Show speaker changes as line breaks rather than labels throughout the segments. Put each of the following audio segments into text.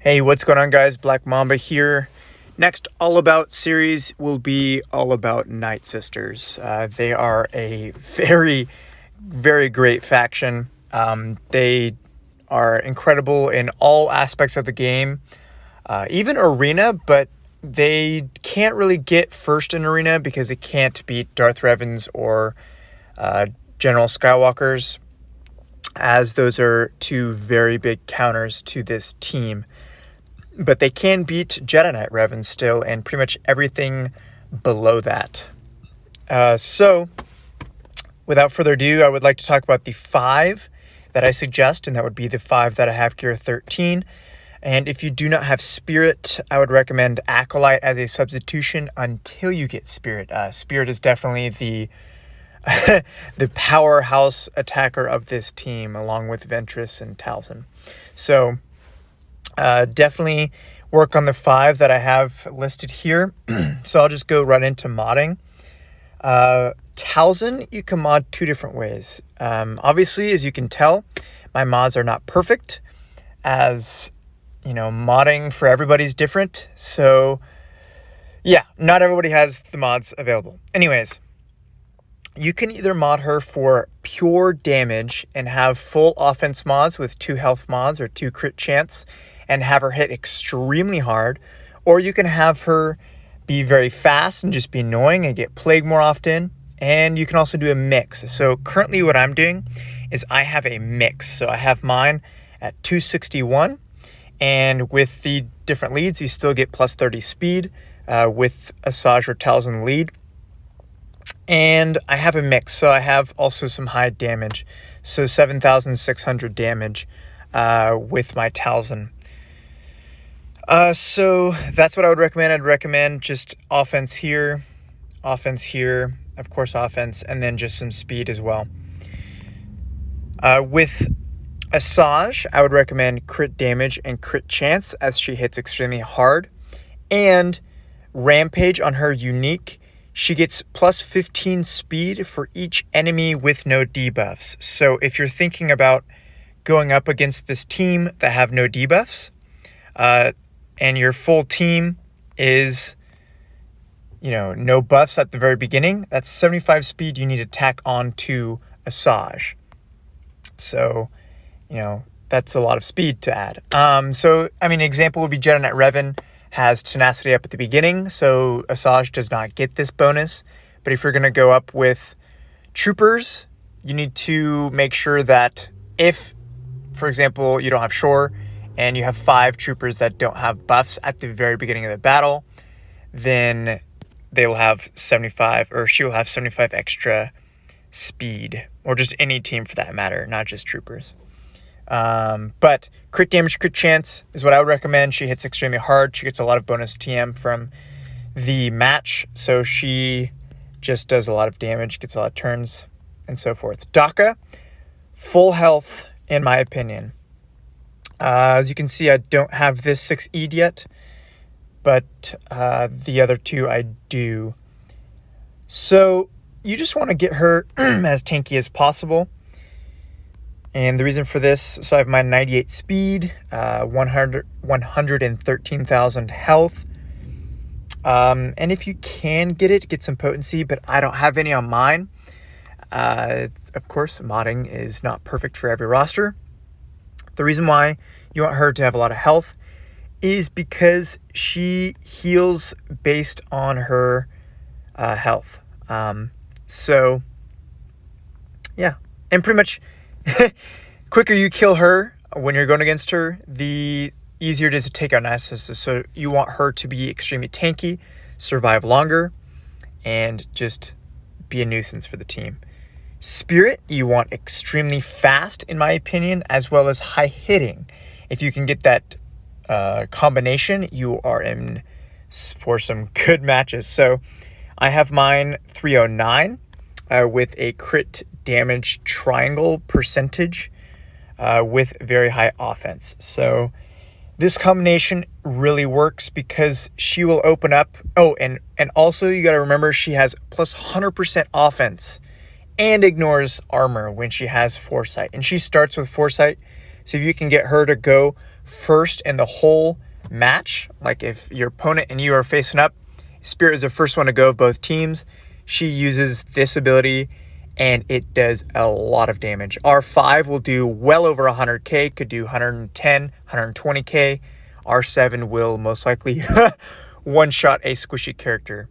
Hey, what's going on, guys? Black Mamba here. Next All About series will be all about Night Sisters. They are a very, very great faction. They are incredible in all aspects of the game, even Arena, but they can't really get first in Arena because they can't beat Darth Revan's or General Skywalker's, as those are two very big counters to this team. But they can beat Jedi Knight Revan still, and pretty much everything below that. So, without further ado, I would like to talk about the 5 that I suggest, and that would be the 5 that I have Gear 13. And if you do not have Spirit, I would recommend Acolyte as a substitution until you get Spirit. Spirit is definitely the the powerhouse attacker of this team, along with Ventress and Talzin. So, definitely work on the 5 that I have listed here. So I'll just go right into modding. Talzin, you can mod 2 different ways. Obviously, as you can tell, my mods are not perfect, as you know, modding for everybody's different. So yeah, not everybody has the mods available. Anyways, you can either mod her for pure damage and have full offense mods with 2 health mods or 2 crit chance and have her hit extremely hard, or you can have her be very fast and just be annoying and get plague more often. And you can also do a mix. So currently what I'm doing is I have a mix. So I have mine at 261, and with the different leads you still get plus 30 speed with Asajj or Talzin lead. And I have a mix, so I have also some high damage, so 7,600 damage with my Talzin. So that's what I would recommend. I'd recommend just offense here, of course offense, and then just some speed as well. With Asajj, I would recommend crit damage and crit chance, as she hits extremely hard, and Rampage on her unique. She gets plus 15 speed for each enemy with no debuffs. So if you're thinking about going up against this team that have no debuffs, and your full team is, no buffs at the very beginning, that's 75 speed you need to tack on to Asajj. So, that's a lot of speed to add. Example would be Jedi Knight Revan has tenacity up at the beginning, so Asajj does not get this bonus. But if you're going to go up with troopers, you need to make sure that if, for example, you don't have Shore, and you have 5 troopers that don't have buffs at the very beginning of the battle, then they will have 75, or she will have 75 extra speed, or just any team for that matter, not just troopers. But crit damage, crit chance is what I would recommend. She hits extremely hard. She gets a lot of bonus TM from the match, so she just does a lot of damage, gets a lot of turns, and so forth. Daka, full health, in my opinion. As you can see, I don't have this 6E yet, but the other 2 I do. So you just want to get her as tanky as possible. And the reason for this, so I have my 98 speed, 113,000 health. And if you can get some potency, but I don't have any on mine. Of course, modding is not perfect for every roster. The reason why you want her to have a lot of health is because she heals based on her health. So, yeah. And pretty much, quicker you kill her when you're going against her, the easier it is to take out Night Sisters. So you want her to be extremely tanky, survive longer, and just be a nuisance for the team. Spirit, you want extremely fast, in my opinion, as well as high hitting. If you can get that combination, you are in for some good matches. So I have mine 309 with a crit damage triangle percentage with very high offense. So this combination really works because she will open up. Oh, and also you got to remember she has plus 100% offense and ignores armor when she has foresight. And she starts with foresight. So if you can get her to go first in the whole match. Like if your opponent and you are facing up, Spirit is the first one to go of both teams. She uses this ability and it does a lot of damage. R5 will do well over 100k, could do 110, 120k. R7 will most likely one-shot a squishy character.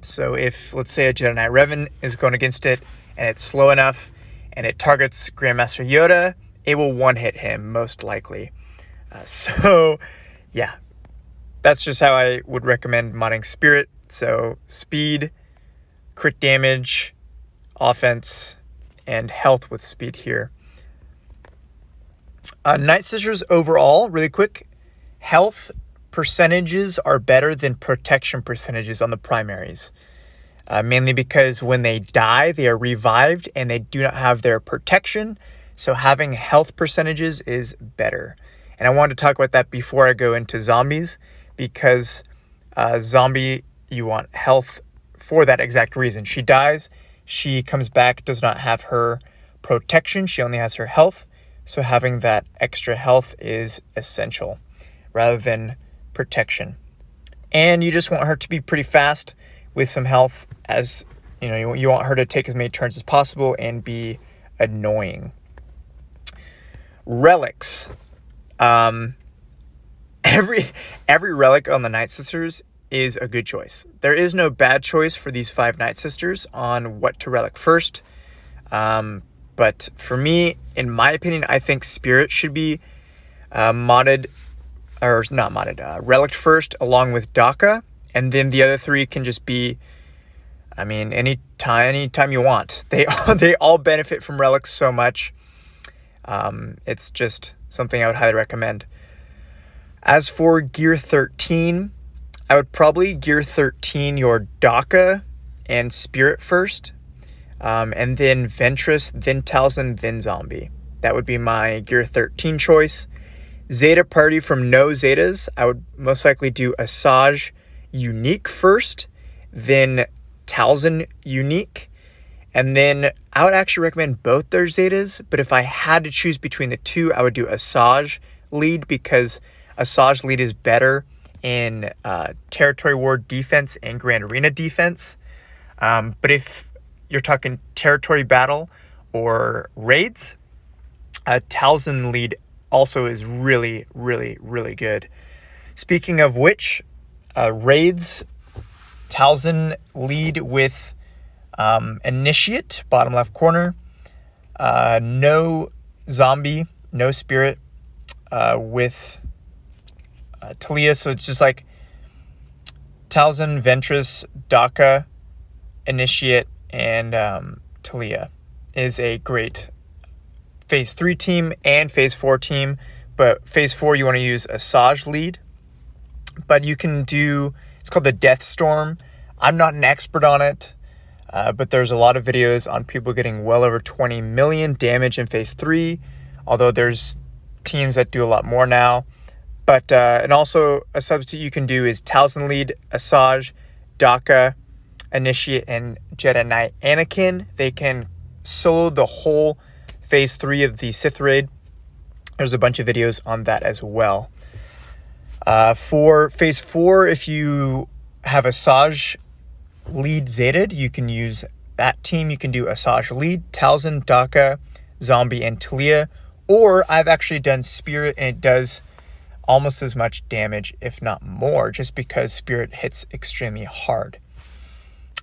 So if, let's say, a Jedi Knight Revan is going against it and it's slow enough and it targets Grandmaster Yoda, it will one-hit him most likely. So yeah, that's just how I would recommend modding Spirit. So speed, crit damage, offense, and health with speed here. Night Sisters overall, really quick, health percentages are better than protection percentages on the primaries. Mainly because when they die, they are revived and they do not have their protection. So having health percentages is better. And I wanted to talk about that before I go into zombies, because zombie, you want health for that exact reason. She dies, she comes back, does not have her protection, she only has her health. So having that extra health is essential rather than protection. And you just want her to be pretty fast with some health, as you know, you want her to take as many turns as possible and be annoying. Relics. Every relic on the Night Sisters is a good choice. There is no bad choice for these 5 Night Sisters on what to relic first. But for me, in my opinion, I think Spirit should be relic first along with Daka, and then the other 3 can just be, I mean, anytime you want. They all benefit from relics so much. It's just something I would highly recommend. As for Gear 13, I would probably Gear 13 your Daka and Spirit first, and then Ventress, then Talzin, then Zombie. That would be my Gear 13 choice. Zeta Party from no Zetas, I would most likely do Asajj Unique first, then Talzin Unique, and then I would actually recommend both their Zetas, but if I had to choose between the 2, I would do Asajj lead, because Asajj lead is better in Territory War defense and Grand Arena defense. But if you're talking Territory Battle or Raids, Talzin lead also is really, really, really good. Speaking of which, Raids, Talzin lead with Initiate, bottom left corner. No Zombie, no Spirit with Talia. So it's just like Talzin, Ventress, Daka, Initiate, and Talia is a great Phase 3 team and Phase 4 team. But Phase 4, you want to use Asajj lead. But you can do, it's called the Death Storm. I'm not an expert on it, but there's a lot of videos on people getting well over 20 million damage in Phase 3, although there's teams that do a lot more now. But, and also a substitute you can do is Talzin lead, Asajj, Daka, Initiate, and Jedi Knight Anakin. They can solo the whole Phase 3 of the Sith Raid. There's a bunch of videos on that as well. For Phase 4, if you have Asajj lead Zeted, you can use that team. You can do Asajj lead, Talzin, Daka, Zombie, and Talia. Or I've actually done Spirit, and it does almost as much damage, if not more, just because Spirit hits extremely hard.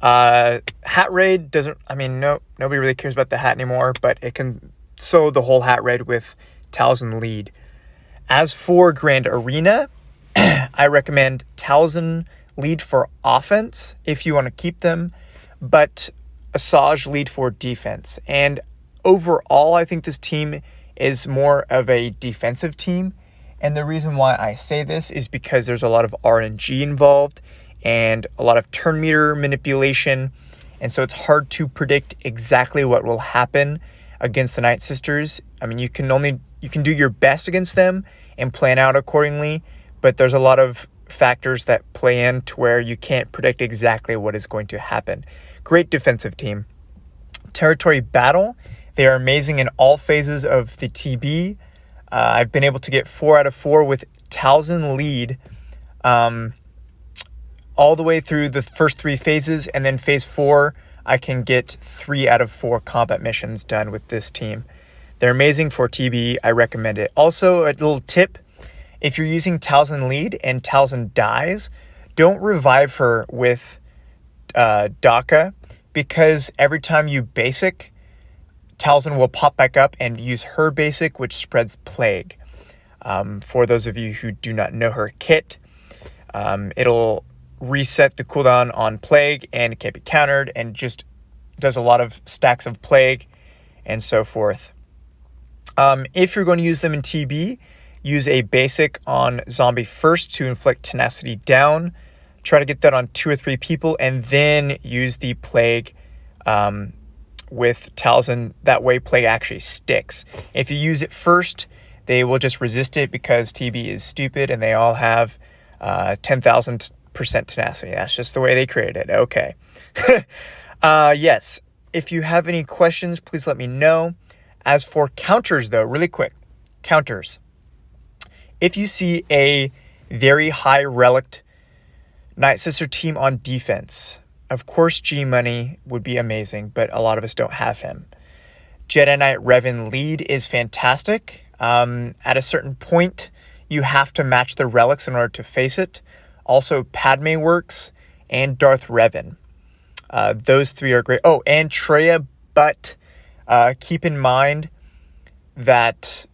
Hat Raid doesn't, nobody really cares about the hat anymore, but it can solo the whole Hat Raid with Talzin lead. As for Grand Arena, I recommend Talzin lead for offense if you want to keep them, but Asajj lead for defense. And overall, I think this team is more of a defensive team. And the reason why I say this is because there's a lot of RNG involved and a lot of turn meter manipulation. And so it's hard to predict exactly what will happen against the Night Sisters. I mean, you can do your best against them and plan out accordingly, but there's a lot of factors that play in to where you can't predict exactly what is going to happen. Great defensive team. Territory Battle, they are amazing in all phases of the TB. I've been able to get 4 out of 4 with Talzin lead all the way through the first 3 phases, and then phase 4, I can get 3 out of 4 combat missions done with this team. They're amazing for TB. I recommend it. Also, a little tip, if you're using Talzin lead and Talzin dies, don't revive her with Daka, because every time you basic, Talzin will pop back up and use her basic, which spreads plague. For those of you who do not know her kit, it'll reset the cooldown on plague and it can't be countered, and just does a lot of stacks of plague and so forth. If you're going to use them in TB, use a basic on zombie first to inflict tenacity down. Try to get that on 2 or 3 people, and then use the plague with Talzin. That way plague actually sticks. If you use it first, they will just resist it because TB is stupid and they all have 10,000% tenacity. That's just the way they created it. Okay. Yes. If you have any questions, please let me know. As for counters, though, really quick, counters. If you see a very high relic Night Sister team on defense, of course G Money would be amazing, but a lot of us don't have him. Jedi Knight Revan lead is fantastic. At a certain point, you have to match the relics in order to face it. Also, Padme works, and Darth Revan. Those 3 are great. Oh, and Traya, but keep in mind that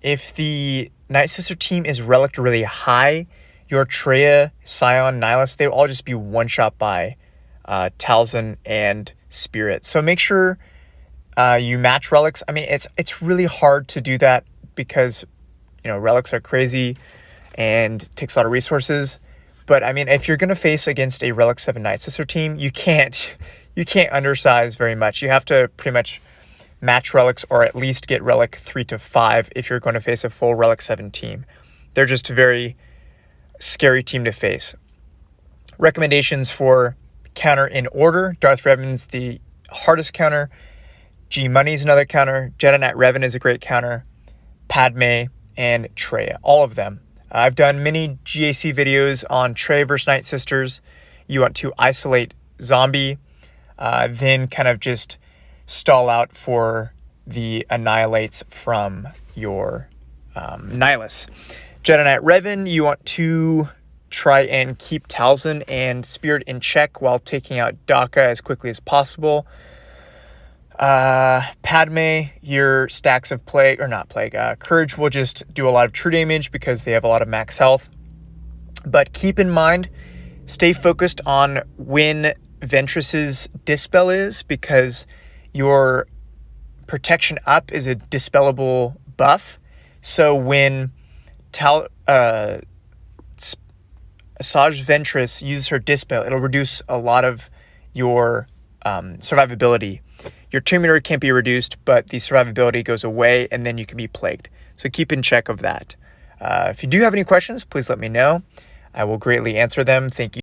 if the Night Sister team is relic really high, your Traya, Scion, Nihilus, they will all just be one-shot by Talzin and Spirit. So make sure you match relics. I mean, it's really hard to do that because, you know, relics are crazy and takes a lot of resources. But I mean, if you're going to face against a Relic 7 Night Sister team, you can't undersize very much. You have to pretty much match relics, or at least get relic 3 to 5 if you're going to face a full Relic 7 team. They're just a very scary team to face. Recommendations for counter in order: Darth Revan's the hardest counter, G Money's another counter, Jedi Knight Revan is a great counter, Padme, and Traya, all of them. I've done many GAC videos on Traya versus Night Sisters. You want to isolate zombie, then kind of just stall out for the annihilates from your Nihilus. Jedi Knight Revan, you want to try and keep Talzin and Spirit in check while taking out Daka as quickly as possible. Padme, your stacks of plague, or not plague, courage will just do a lot of true damage because they have a lot of max health. But keep in mind, stay focused on when Ventress's dispel is, because your protection up is a dispellable buff. So when Asajj Ventress uses her dispel, it'll reduce a lot of your survivability. Your Tomb Eater can't be reduced, but the survivability goes away, and then you can be plagued. So keep in check of that. If you do have any questions, please let me know. I will greatly answer them. Thank you.